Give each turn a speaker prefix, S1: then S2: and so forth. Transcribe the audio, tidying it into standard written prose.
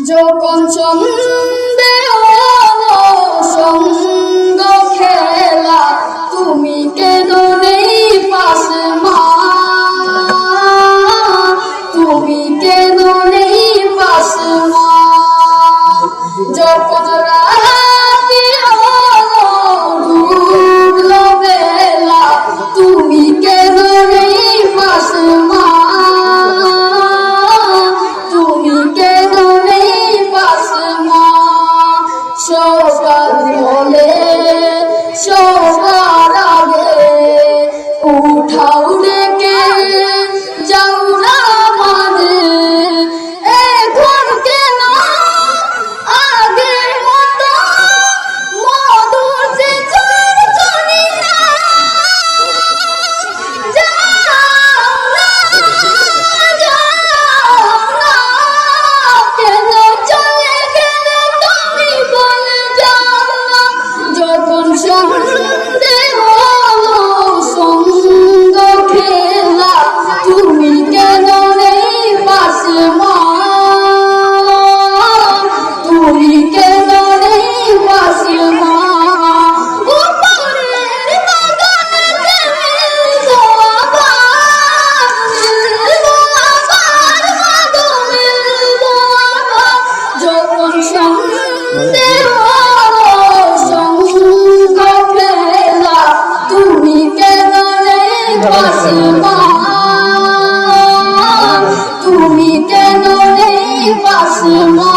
S1: যখন চন্দ্রে সঙ্গ খেলা তুমি কেন নেই পাশে মা, তুমি কেন নেই পাশে মা। যখন রাতে ডুবলো বেলা তুমি কেন নেই পাশে মা, তুমি কেন নেই পাশে মা। সকাল হলে সবার আগে উঠাও ডেকে যাও না মানে, এখন কেন আগের মতো মধুর যে চলছনি না, যাও না, যাও না, কেন চলে গেলে তুমি বলে যাও না। যখন সন্ধে হলো সঙ্গ খেলা তুমি কেন নেই পাশে মা, তুমি কেন নেই পাশে মা। উপরের বাগানে যে মিলতো আবার, মিলতো আবার মাগো মিলতো আবার। যখন সন্ধে হলো সঙ্গ খেলা তুমি কেন নেই পাশে মা, তুমি কেন নেই পাশে মা।